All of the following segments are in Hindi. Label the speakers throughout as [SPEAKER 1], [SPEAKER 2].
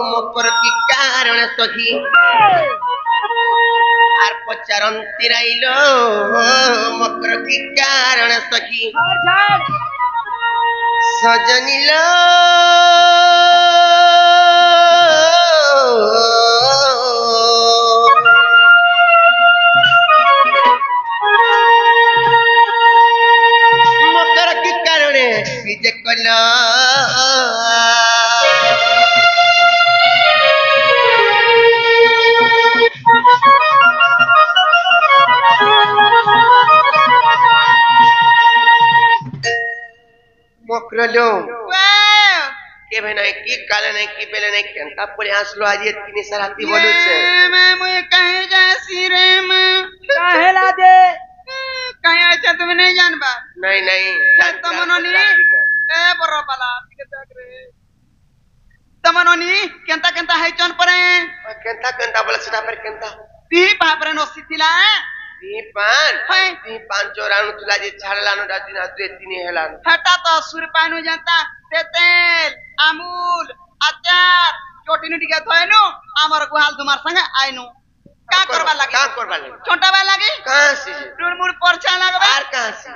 [SPEAKER 1] मकर की कारण सखी आर पचारंती राइलो मकर की कारण सखी सजनीलो मकर की कारण विजय कलो मकरलो के भाई नहीं की काले नहीं की पहले नहीं केंता पड़े आसलो आज ये तीन सराती बोलू छे
[SPEAKER 2] मैं मुझे कहे जासी रे मैं
[SPEAKER 3] काहे लाजे
[SPEAKER 2] कहे अच्छा तुम नहीं जान बा
[SPEAKER 1] नहीं नहीं
[SPEAKER 2] तो मनोनी ए बरो पाला ठीक देख रे तो मनोनी केंता केंता है चन परे
[SPEAKER 1] केंता केंता बोला सदा पर केंता
[SPEAKER 2] ती पापरे नोसी थिला
[SPEAKER 1] ती पान चोरानु तुला जे छाड़लानु दादी ना दे तीन हेलानु
[SPEAKER 2] हटा तो सुरपानु जानता तेल अमूल अचार चोटिनु टिके थयनु हमर गुहाल तुमार संग आइनु का करबा लागे छोटा बा लागे
[SPEAKER 1] कहां से
[SPEAKER 2] टुरमुर परछा लागबा
[SPEAKER 1] आर कहां से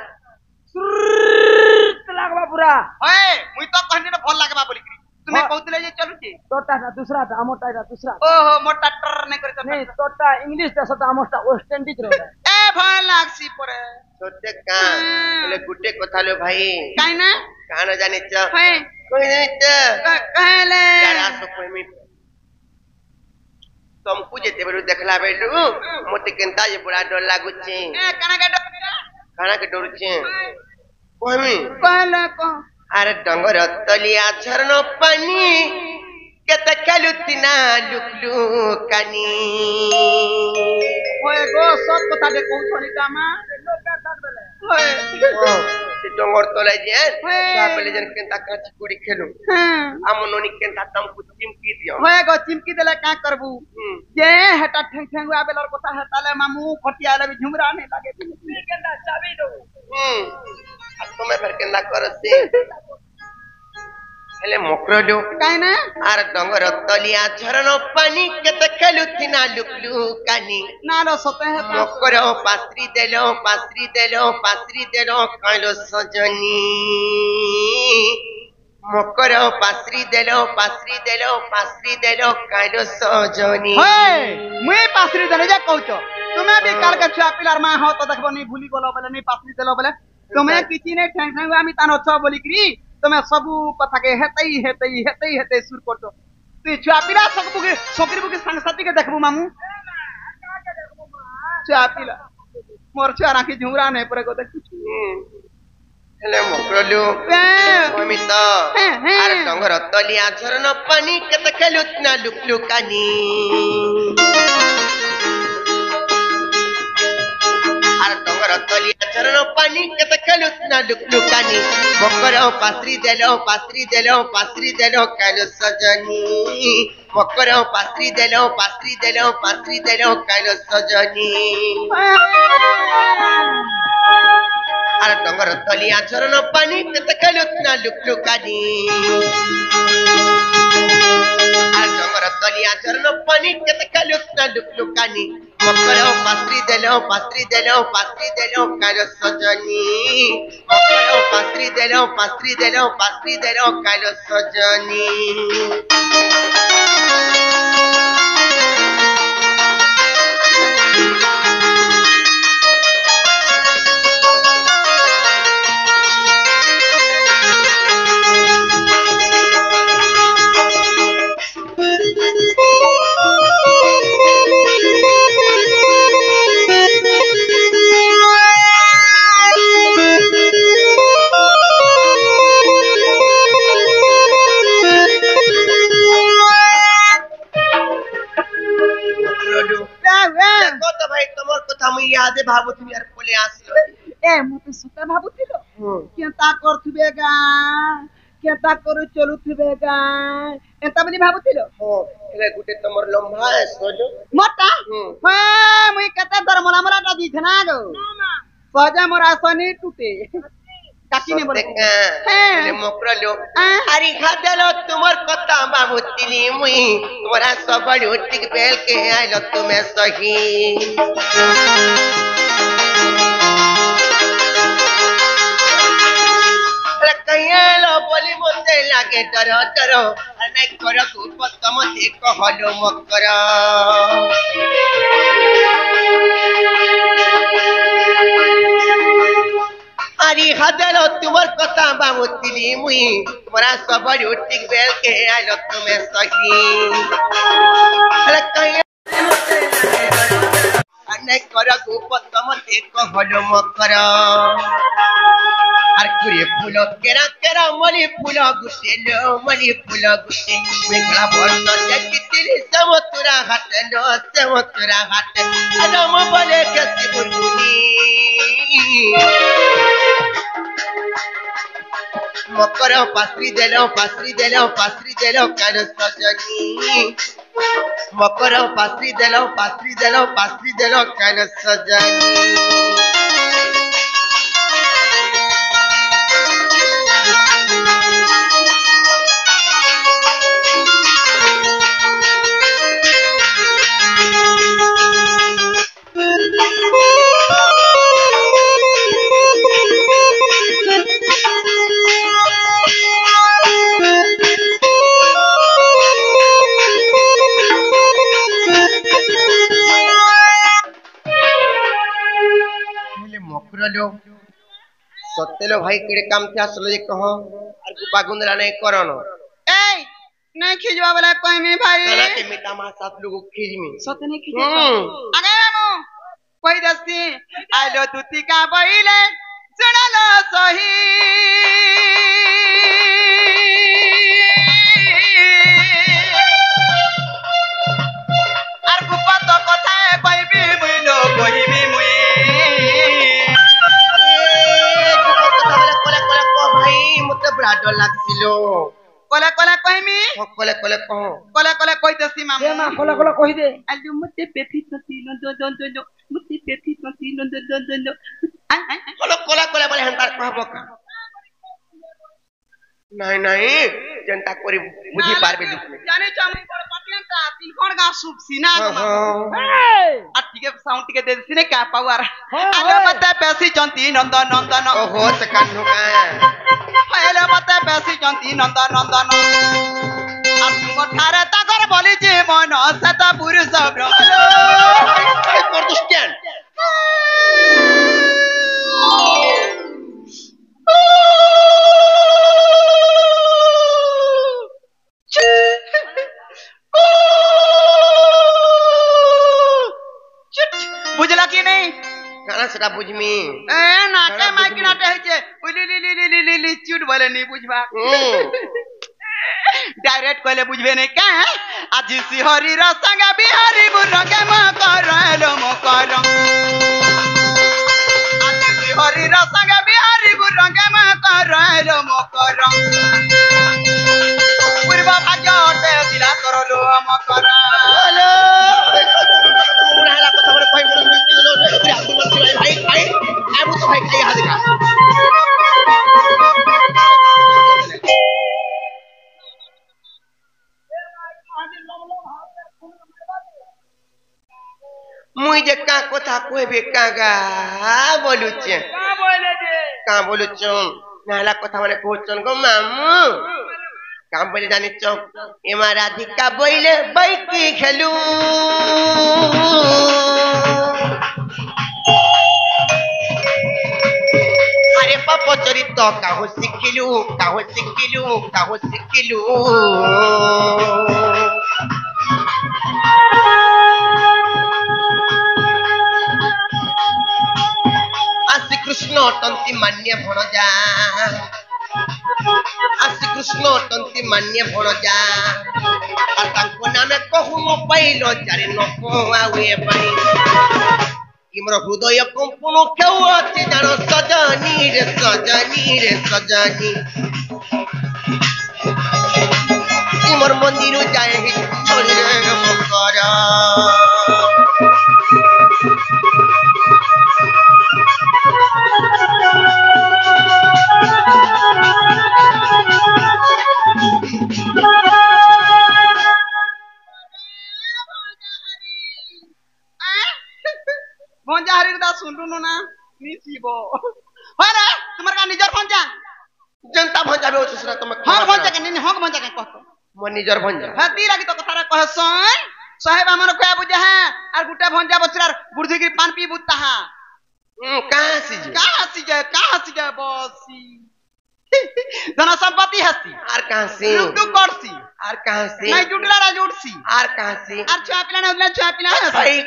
[SPEAKER 3] सुरत लागबा पूरा
[SPEAKER 2] ओए मुई तो कहनी न फोन लागबा बोली तुम्हें कहतले जे चलू छी
[SPEAKER 3] तोटा ना दूसरा था मोटा था दूसरा
[SPEAKER 2] ओहो मोटा टर नहीं करे तो
[SPEAKER 3] नहीं तोटा इंग्लिश था सता मोटा वेस्ट इंडीज रो
[SPEAKER 2] ए भय लागसी परे
[SPEAKER 1] सोते का बोले गुटे कथा लो भाई
[SPEAKER 2] काई ना
[SPEAKER 1] काना जाने छ
[SPEAKER 2] है
[SPEAKER 1] कोई नहीं छ
[SPEAKER 2] कहले
[SPEAKER 1] यार आसो कोई मी तुमको जेते बेलु देखला बेलु मोते केंता जे बड़ा डर लागु छी
[SPEAKER 2] ए
[SPEAKER 1] खाना के डर छी कोई मी
[SPEAKER 2] कहले को
[SPEAKER 1] अरे डंगर तलिया झरनो पानी केते खेलुतिना लुकलु कानी
[SPEAKER 2] ओए गो सब कथा दे कहू छोनी कामा लोका कर देले ओए
[SPEAKER 1] से डंगर तले जे सा पहले जन केंता काची कुड़ी खेलु हमनोनी केंता तुमको चिमकी दियो
[SPEAKER 2] ओए गो चिमकी देले का करबू जे हटा ठेंग ठेंग आबेलर कथा हटाले मामू खटियाले भी झुमरा नहीं लागे केंता चाबी दो
[SPEAKER 1] अब तुम्हें फिर केंदा करते हेले मकरडो
[SPEAKER 2] काई ना
[SPEAKER 1] आर डंगर तलिया झरनो पानी केते खेलुतिना लुकलु कानी
[SPEAKER 2] ना रो सते है
[SPEAKER 1] मकर पास्त्री देलो कालो सजनी मकर पास्त्री देलो कालो सजनी
[SPEAKER 2] ओए मुई पास्त्री देले जे कहू तुम्हें भी काल के छुआ पिलार मां हो तो देखबो नहीं भूली गलो बोले नहीं पास्त्री देलो बोले तुम्हें किछि ने ठेंग ठेंग आमी तानो छ बोली करी तुम्हें सबु कथा के हेतई सुर करतो तू छुआ पिला सकबुके सोकरी बुके संग साथी के देखबो मामू छुआ पिला मोर छुआ राखी झुमरा नहीं परे को देख
[SPEAKER 1] हेले मकरलु ममित आर डंगर तलिया झरनो पानी केते खेलुतिना लुकलु कानी आर डंगर तलिया झरनो पानी केते खेलुतिना लुकलु कानी मकर पास्त्री देलो कालो सजनी मकर पास्त्री देलो कालो सजनी आर डंगर तलिया झरनो पानी केते खेलुतिना लुकलु कानी आर डंगर तलिया झरनो पानी केते खेलुतिना लुकलु कानी मकर पास्त्री देलो कालो सजनी मकर पास्त्री देलो कालो सजनी यादे भाबुथि यार कोले आसिलो
[SPEAKER 2] ए मते सुते भाबुथिलो केता करथुबेगा केता करू चलुथुबेगा एता बनी भाबुथिलो
[SPEAKER 1] हो एले गुटे तमर लंबा है सोजो
[SPEAKER 2] मोटा हे मुई केता दर मला मला दी थना गो सजा मोरा सनी टूटे का চিনি বলে
[SPEAKER 1] দেখা
[SPEAKER 2] হ্যাঁ।
[SPEAKER 1] মকরলো
[SPEAKER 2] হ্যাঁ।
[SPEAKER 1] আরে খাদেলো তোমার কথা বাবুতিলি মুই তোরা সবাই উঠিক বেল কে আইলো তুমি সহি কইলো বলি মতে লাগে ডর ডর আর নাই কর কুপতম দেখ হলো মকর আরে হাদেলো তোমার কথা বাবুতিলি মুই তোরা সবাই উঠিক বেল কে আইলো তুমি সহি আরে কইলো আর নাই কর কুপতম দেখ হলো মকর আর কুড়িয়ে ফুল কেরা কেরা মলি ফুল গুটেলো মলি ফুল গুটে মেঘলা বর্ষ দেখতিলি সমতুরা হাটেলো সমতুরা হাটে আদম বলে কেসি বুলবুলি মকর পাসরি দেলো কার সজনী মকর পাসরি দেলো কার সজনী सत्तेलो भाई केड़े काम थे असलो जे कहो और गुपा गुंदरा नहीं करनो
[SPEAKER 2] এই नहीं खिजवा वाला कोई में भाई
[SPEAKER 1] कना के मिटा मा सात लोग खिजमी
[SPEAKER 2] सते नहीं खिजवा आगे मामू कोई दस्ती आलो दुती का बइले सुनलो सही আর গুপা তো কথায় কইবি মুইলো কইবি মুই
[SPEAKER 1] भाई मते बड़ा डर लागसिलो
[SPEAKER 2] कोला कोला कहिमी
[SPEAKER 1] कोले कोले कहो
[SPEAKER 2] कोला कोला कहि दसी मामू
[SPEAKER 3] दे मा कोला कोला कहि दे
[SPEAKER 2] आलू मते पेफी नती न दो मते पेफी नती न दो
[SPEAKER 1] कोला कोला कोला बोले हंतार कहबो का नहीं नहीं जनता कोरी बुझी पारबे लिखने
[SPEAKER 2] जाने चामू बड़ पटियंता तीन कोण गा सुप सीना
[SPEAKER 3] ए
[SPEAKER 2] आ ठीक है साउंड के दे सिने का पावर आले मते पैसी चंती नंद नंदन
[SPEAKER 1] ओहो सकान होगा
[SPEAKER 2] आले मते पैसी चंती नंद नंदन आ तुम ठारे ताकर बोली जे मन सत पुरुष ब्रह्म
[SPEAKER 1] कर दो स्टैंड
[SPEAKER 2] बुझला कि नहीं
[SPEAKER 1] गाना सेटा बुझमी
[SPEAKER 2] ए नाटे माइक नाटे है जे ली चूट बोले नहीं बुझबा डायरेक्ट कहले बुझबे नहीं का आज सिहरी रा संग बिहारी बुरगे म करलो म कर आज सिहरी रा संग बिहारी बुरगे म करलो म कर पूर्व भाग्य ओटे दिला करलो म कर
[SPEAKER 1] हेलो उड़ाला को तमरे भाई बोल मिलती लो रे आदमी मन भाई भाई आ वो तो भाई खाई हाथ का मुई जे का কথা কইবে কাগা বলুছে কা বলুছ নালা কথা মানে কইছন গো মামু কাম বলে জানিছ এমা রাধিকা বইলে বাইকি খেলু আরে পাপ চরিত কাহু শিখিলু आसी कृष्ण टंती मान्य भणजा आसी कृष्ण टंती मान्य भणजा आ ताको नामे कहू न पाइलो चारे न कोआवे पाई इमर हृदय कंपन केउ अछि जानो सजनी इमर मंदिर जाए हि छोड़ी रे मकरा
[SPEAKER 2] जीवो अरे तुम्हार का निजर भंजा
[SPEAKER 1] जनता भंजा बे ओछुसरा तुम
[SPEAKER 2] हम भंजा के नहीं हम भंजा के कहतो
[SPEAKER 1] मन निजर भंजा
[SPEAKER 2] हाथी लागी तो कथारा कहसन साहेब हमर कया बुझा है और गुटा भंजा बचरार बुर्धी की पान पी बुता है कहां सी जाए बसी जना संपत्ति हसी
[SPEAKER 1] आर कहां से
[SPEAKER 2] तू करसी
[SPEAKER 1] आर कहां से
[SPEAKER 2] नहीं जुटला रा जुटसी
[SPEAKER 1] आर कहां से
[SPEAKER 2] और छुआ पिला ना छुआ पिला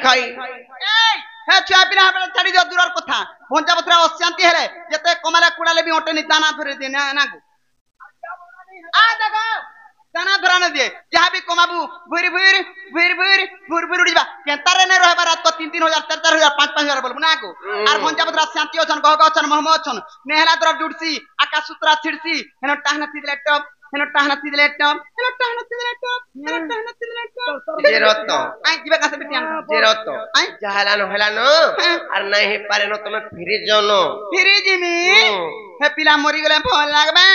[SPEAKER 1] खाई
[SPEAKER 2] ए हे छुआ पिला हम छाड़ी जो दूरर कथा भंजा बचरा अशांति हेले जते कमाला कुडाले भी ओटे नि दाना धरे दे ना को आ देखो दाना धरा न दिए जहां भी कमाबू भूर उड़ीबा केंतारे ने रहबा रात को 3-3000 4-4000 5-5000 बोलबू ना को आर भंजा बदरा शांति ओछन गह गछन महम ओछन नेहला तरफ जुड़सी आकाश सूत्रा छिड़सी हेन टाहना तिदले टप
[SPEAKER 1] जे रत
[SPEAKER 2] आई जीवा का से बिटिया
[SPEAKER 1] जे रत
[SPEAKER 2] आई
[SPEAKER 1] जहालानो आर नहीं हे पारे न तुम फिरि जनो
[SPEAKER 2] फिरि जिमी हे पिला मरी गले भल लागबे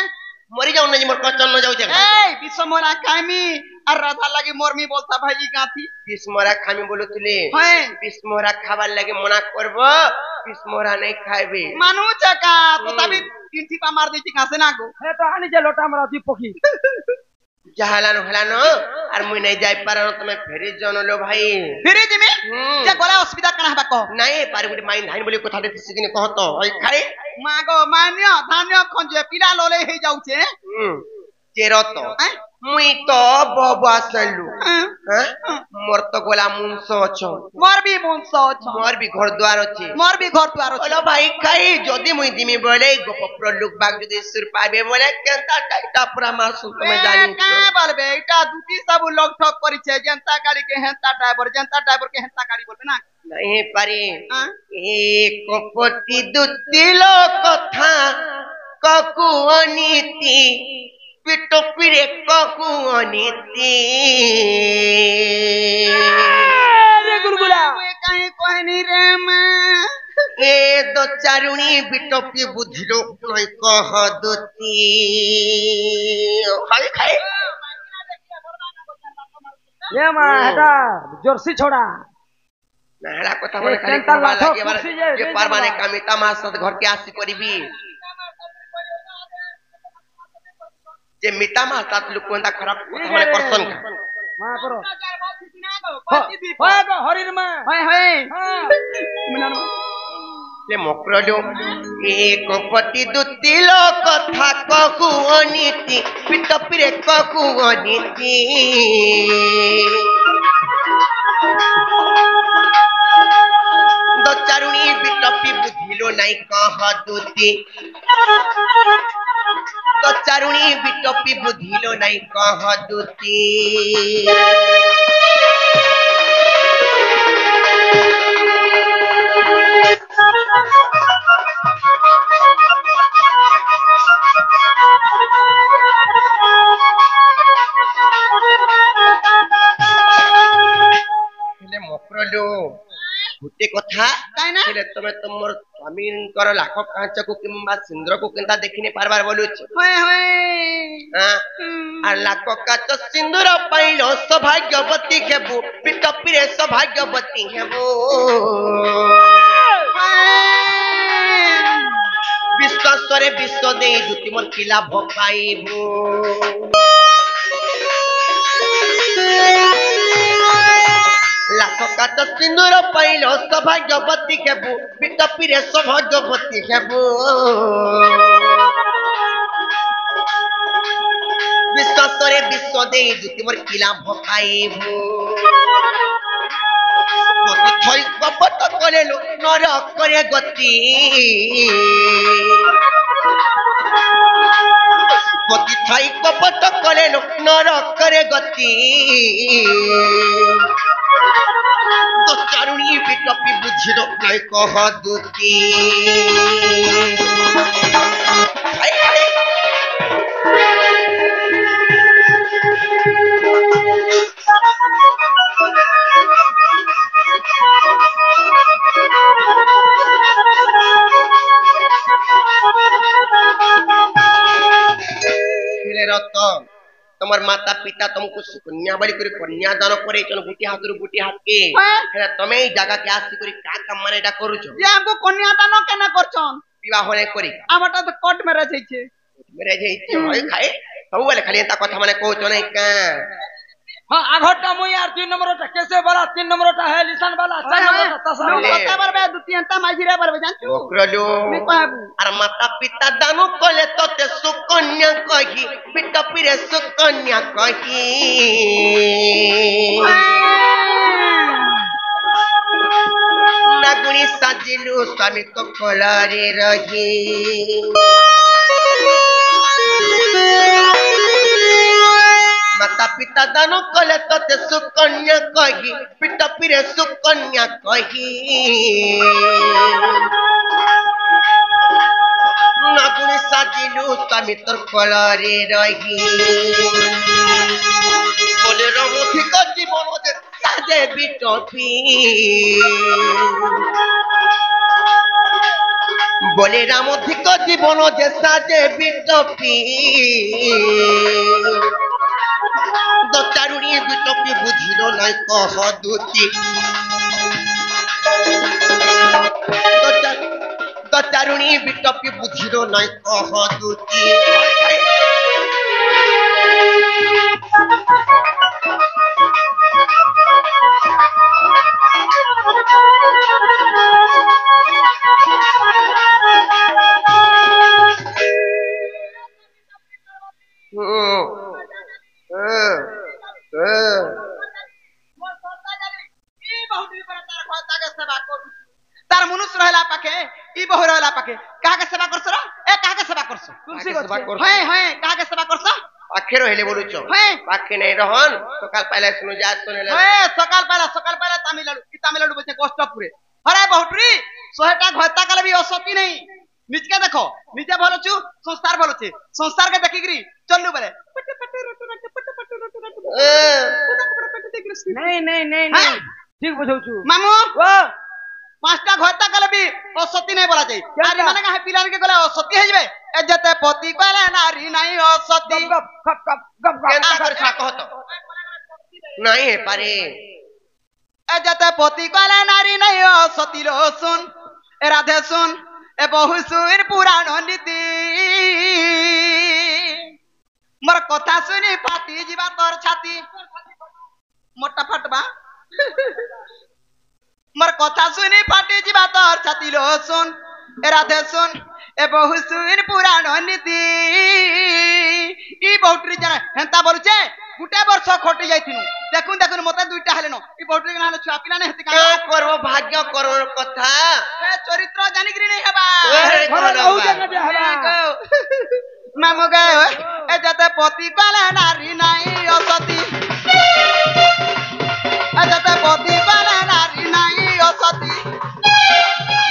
[SPEAKER 1] मरी जाऊ नहीं मोर कचन न जाऊ जगह
[SPEAKER 2] ए विश्वमोरा खामी और राधा लगी मोरमी बोलता भाई गाथी
[SPEAKER 1] विस्मोरा खामी बोलुतले
[SPEAKER 2] है
[SPEAKER 1] विस्मोरा खाबार लगे मना करबो विस्मोरा नहीं खाइबे
[SPEAKER 2] मानु चका तो तभी तीन पा मार देती कहां से ना को
[SPEAKER 3] हे तो आनी जे लोटा हमरा दी पखी
[SPEAKER 1] जहालानो आर मुई नहीं जाई पारन तुम फेरि जनो लो भाई
[SPEAKER 2] फिरि जिमी जे गला असुविधा कना हबा कह
[SPEAKER 1] नहीं पार गुडी माइन धाइन बोली कथा देती सिगिने कहतो ओइ खारे
[SPEAKER 2] मागो मान्य धान्य खंजे पिला लोले हे जाऊ छे
[SPEAKER 1] जेरतो मुई तो बबा सलू हैं मोर तो गोला मुंसो छ
[SPEAKER 2] मोर भी मुंसो छ
[SPEAKER 1] मोर भी घर द्वार अछि
[SPEAKER 2] मोर भी घर द्वार अछि
[SPEAKER 1] ओलो भाई खाई जदी मुई दिमी बोले गोपप्र लोक बाग जदी सुर पाबे बोले केंता टाइटा पूरा मार सुन तुम जानी
[SPEAKER 2] का बोलबे एटा दुटी सब लोग ठक करि छे जनता गाड़ी के हेंता ड्राइवर के हेंता गाड़ी बोलबे ना
[SPEAKER 1] नहीं पारे एक कोपति दुती लोक कथा ककु अनीति पिटो पिरे ककु अनीति
[SPEAKER 3] रे गुरगुला
[SPEAKER 2] काहे कहनी रे मां
[SPEAKER 1] ए दो चारुणी बिटो पि बुधिलो नहीं कह दुती खाए खाए
[SPEAKER 3] ये मां हटा जर्सी छोड़ा
[SPEAKER 1] नाला कथा माने खाली
[SPEAKER 3] केंता
[SPEAKER 1] करबा
[SPEAKER 3] लाथो
[SPEAKER 1] लागे बार
[SPEAKER 3] खुशी जे
[SPEAKER 1] जे परमाने कामिता मा सद घर के आसी करबी जे मिता मा तात लोक कोंता खराब कथा माने करसन
[SPEAKER 3] मां करो
[SPEAKER 2] पति
[SPEAKER 3] होय गो हरिर मां
[SPEAKER 2] होय
[SPEAKER 3] हां
[SPEAKER 2] मिनानो
[SPEAKER 1] ले मकरडो एक पति दुती लोक कथा ककु अनीति पिट पिरे ककु अनीति दो चारुणी बिटपी बुझिलो नहीं कह दुती दो चारुणी बिटपी बुझिलो नहीं कह दुती ले मकरडो गुटे कथा
[SPEAKER 2] काइना
[SPEAKER 1] हेले तमे तमर स्वामीनकर लाख कांच को किंबा सिंद्र को केंता देखिने पारबार बोलुछ
[SPEAKER 2] होय
[SPEAKER 1] हां आ लाख कांच सिंदूर पाइलो सौभाग्यवती हेबु पिटपीरे सौभाग्यवती हेबु विश्वासरे विश्व दे दुति मोर किला भपाइबु लाख काट सिंदूर पाइलो सौभाग्यवती हेबु पिटपीरे सौभाग्यवती हेबु विश्वासरे विश्व दे दुति मोर किला भपाइबु मति थई कपट करेलो नर करे गति मति थई कपट करेलो नर करे गति तो चारुणी बिटपी बुझिलो नहीं कह दुती रतन তোমার মাতা পিতা तुमको कन्या बलि करी कन्या दान करे चन गुटी हाथ रु गुटी हाथ के हेला तमे ई जगह के आसी करी का काम माने एटा करूछ
[SPEAKER 2] जे हमको कन्या दान केना करछन
[SPEAKER 1] विवाह होने करी
[SPEAKER 2] आमटा तो कोर्ट में रह छै
[SPEAKER 1] मेरे जे इच्छा होय खाए सब वाले खाली एता कथा माने कहू नै का
[SPEAKER 3] हां आघटा मुई यार 3 नंबरटा कैसे वाला 3 नंबरटा है लिसान वाला 4 नंबरटा तसा
[SPEAKER 2] पता बरबे दुतियंता माझिरे बरबे जानछु
[SPEAKER 1] ओकरलो
[SPEAKER 2] नै कहबू
[SPEAKER 1] अर माता पिता दानु कले तते सुकन्या कही पिता पिरे सुकन्या कही नागुनी साजिलु स्वामी को कोलारे रही माता पिता दान कले तते सुकन्या कही पिता पिरे सुकन्या कही नागुनी साजिलु स्वामी तोर कोलारे रही बोले रमुथिक जीवन जे साजे बिटपी बोले रामधिक जीवन जे साजे बिटपी दचारुणी बिटपी बुझिलो नै कह दुती दचारुणी बिटपी बुझिलो नै कह दुती
[SPEAKER 2] तार मनुष्य रहला पाके ई बहु रहला पाके काहा के सेवा करछ रे ए काहा के सेवा करछ
[SPEAKER 3] तुलसी
[SPEAKER 1] सेवा
[SPEAKER 3] को
[SPEAKER 1] करछ
[SPEAKER 2] है है काहा के सेवा करछ
[SPEAKER 1] आखे रहले बोलुछ
[SPEAKER 2] है
[SPEAKER 1] पाखे नै रहन सकाल पहले सुनु जा सुनेला
[SPEAKER 2] है सकाल पहला तमिलनाडु बचे गोष्ठपुरे अरे बहुटरी 100टा घरता कले भी असती नहीं निजके देखो निजे भलो छु संस्कार भलो छे संस्कार के देखि गिरी चललु बले
[SPEAKER 3] नहीं ठीक बुझौ छु
[SPEAKER 2] मामू
[SPEAKER 3] ओ
[SPEAKER 2] 5टा घरता कले भी असती नहीं बोला जाय आरी माने का पिलान के गले असती हे जबे ए जते पति कहले नारी नहीं असती
[SPEAKER 3] गप
[SPEAKER 1] केनता कर छा कहत नहीं है पारे
[SPEAKER 2] ए जते पति कहले नारी नहीं असती लो सुन ए राधे सुन ए बहु सुर पुराण नीति मोर कथा सुनी फाटी जीवा तोर छाती मोटा फटबा मोर कथा सुनी फाटी जीवा तोर छाती लो सुन ए राधे सुन ए बहु सुर पुराण नीति ई बहुटरी जन हेंता बोलुचे गुटे वर्ष खटी जाइथिनु देखुन मते दुईटा हेलेनो ई बहुटरी नालो छुआ पिला ने हेति
[SPEAKER 1] का करबो भाग्य करो कथा
[SPEAKER 2] ए चरित्र जानिगिरी नहीं हेबा
[SPEAKER 1] ओहे
[SPEAKER 3] घर रहू जगह दे हला
[SPEAKER 2] मामू गए ए जते पति कहले नारी नहीं असती ए जते पति कहले नारी नहीं असती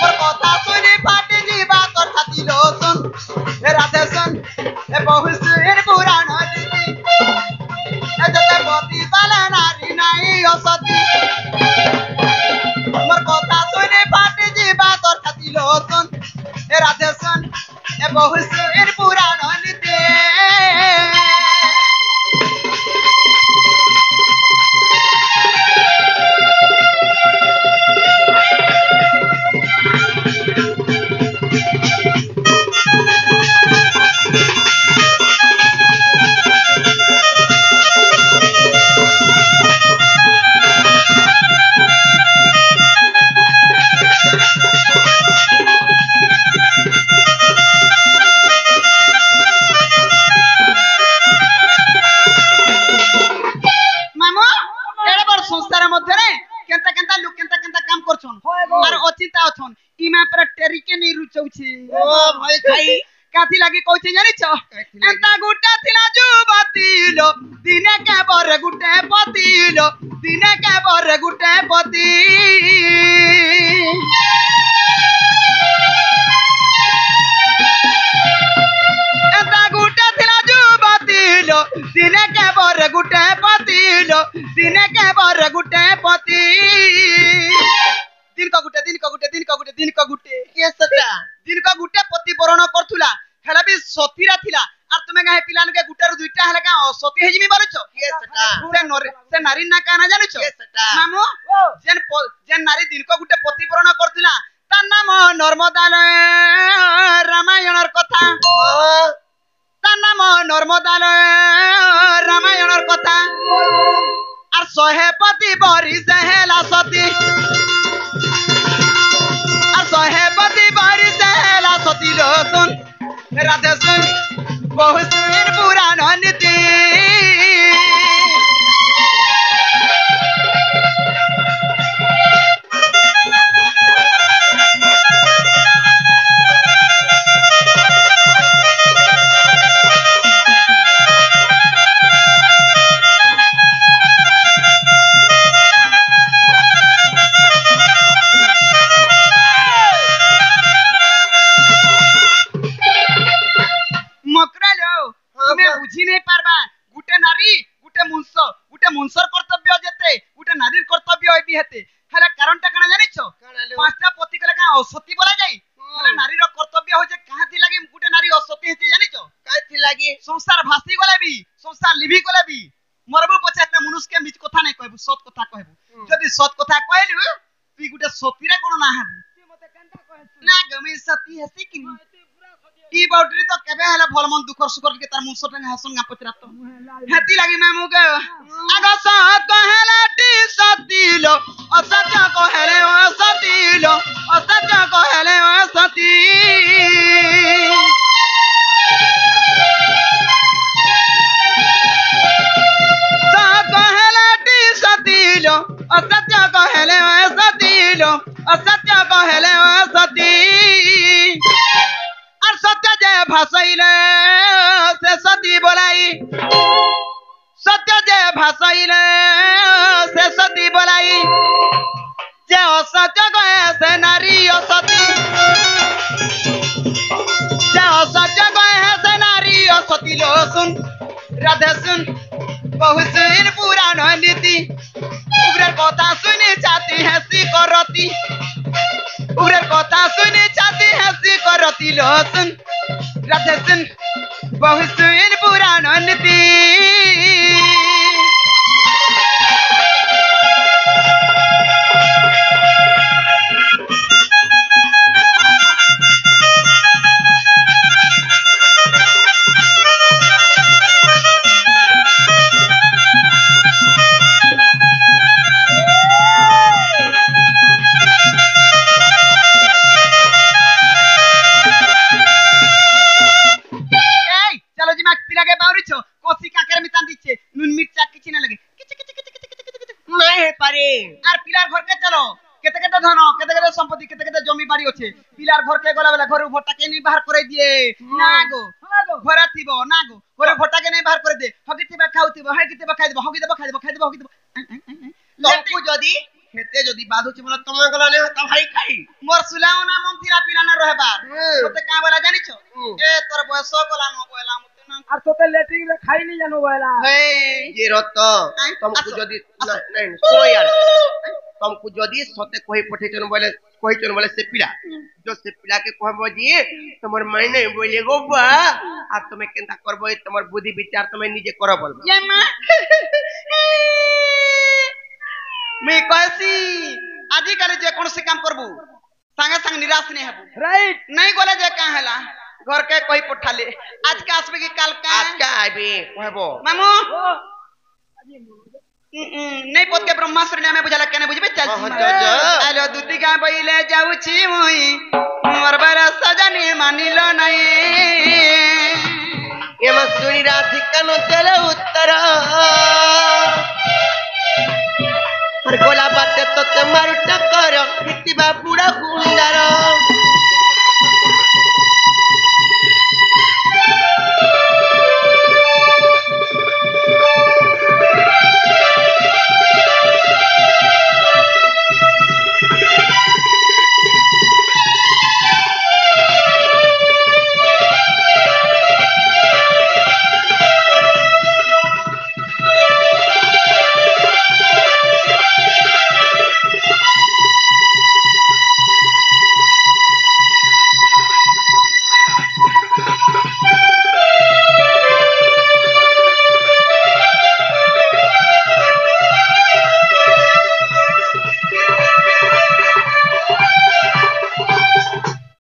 [SPEAKER 2] मोर कथा सुनी फाटी जीवा तोर छाती लो सुन ए राधे सुन ए बहु सुर पुराण नीति ए जते पति कहले नारी नहीं असती मोर कथा सुनी फाटी जीवा तोर छाती लो सुन ए राधे सुन ए बहु सुर पुराण नीति संसार मध्य रे केंता लोग केंता काम करछन और अचिंता अछन इमा पर टेरिके नहीं रुचौछि ओ भाई खाई काथी लागी कहछि जानि छ एंता गुटा थिला जुबतीलो दिने के बर गुटे पतिलो दिने के बर गुटे पति एंता गुटा थिला जुबतीलो दिने के बर गुटे पतिलो दिने के बर गुटे पति दिन का गुटे के सता दिन का गुटे पति बरण करथुला हेला भी सतीरा थिला और तुम तुमे गाय पिलान के गुटर दुईटा हले का असती हेजिमी बरछो
[SPEAKER 1] के सेटा
[SPEAKER 2] से नारी ना काना जानिछो
[SPEAKER 1] के सेटा
[SPEAKER 2] मामू जेन नारी दिन को गुटे प्रतिपूरण करथिला तार नाम नर्मदा रामायणर कथा तार नाम नर्मदा रामायणर कथा আর সহেপতি বরিশে হেলা সতী আর সহেপতি বরিশে হেলা সতী লোসুন রাধে শুন বহু শুন পুরাণ নীতি बुझी नहीं पारबा गुटे नारी गुटे मुंसर कर्तव्य जेते गुटे नारीर कर्तव्य होई हेते हले कारणटा काना जानिछो पांचटा पति कले का असती बोला जाई हले नारीर कर्तव्य हो जे काहाती लागि गुटे नारी असती हेते जानिछो
[SPEAKER 1] काथि लागि
[SPEAKER 2] संसार भासी गले भी संसार लिभि गले भी मरबो पछे त मनुष्य के मिछ कथा नै कहबो सत कथा कहबो जदि सत कथा कहलु तू गुटे सतीरे कोन ना हेबो मते केनटा कहै ना गमी सती हसी कि ई बाउंड्री तो केबे हला भल मन दुखर सुकर के तार मुंसो टंगा हसन गा पचरा तो हेती लागि मामू के आगो स कहला टी सतीलो असत्य कहले ओ सतीलो असत्य कहले ओ सती स कहला टी सतीलो असत्य कहले ओ सतीलो असत्य कहले ओ सती सत्य जे भाषाइले से सती बोलाई सत्य जे भाषाइले से सती बोलाई जे असत्य कहे से नारी असती जे असत्य कहे से नारी असती लो सुन राधे सुन बहु सुन पुराण नीति उग्र कथा सुनी चाहती है सी करती उग्र कथा सुनी चाहती है सी करती लो सुन राधे सुन बहु सुन पुराण नीति संपत्ति केते जमी बाड़ी अच्छे पिलार घर के गला बेला घर भट्टा के नहीं बाहर करे दिए ना गो घरे थिबो ना गो घरे भट्टा के नहीं बाहर करे दे हगी थिबा खाउथिबो हगी थिबा खाइ देबो हगी देबो खाइ देबो खाइ देबो हगी देबो तमकु जदी हेते जदी बाधुची मन तम गला ने त भाई खाई मोर सुलाओ ना मन थिरा पिला ना रहबार तोते का बोला जानिछो ए तोर बयस गला न बोला मुते ना आर तोते लेट्रिन रे खाई नहीं जानो बोला हे
[SPEAKER 1] ये रत तमकु जदी नहीं सुनो यार तुमको जदी सते कोई पठेचन बोले से पिला जो से पिला के कहबो जी तमर मायने बोले गो बा आ तुमे केनता करबो तमर बुद्धि विचार तुमे निजे करो बोलबो
[SPEAKER 2] ये मां मैं कैसी आदि करे जे कोन से काम करबो संगे संग निराश नहीं हेबो राइट नहीं बोले जे का हला घर के कोई पठाले आज का आसबे की काल का
[SPEAKER 1] आज का आबे कहबो
[SPEAKER 2] मामू नहीं पोत के ब्रह्मास्त्र ने हमें बुझाला केने बुझबे चल आलो दूती का बइले जाऊ छी मुई मोर बरा सजनी मानिलो नहीं
[SPEAKER 1] ये मसूरी राधिका नो चले उत्तर हर गोला बाते तो ते मारू टकर हितिबा बुड़ा गुंडार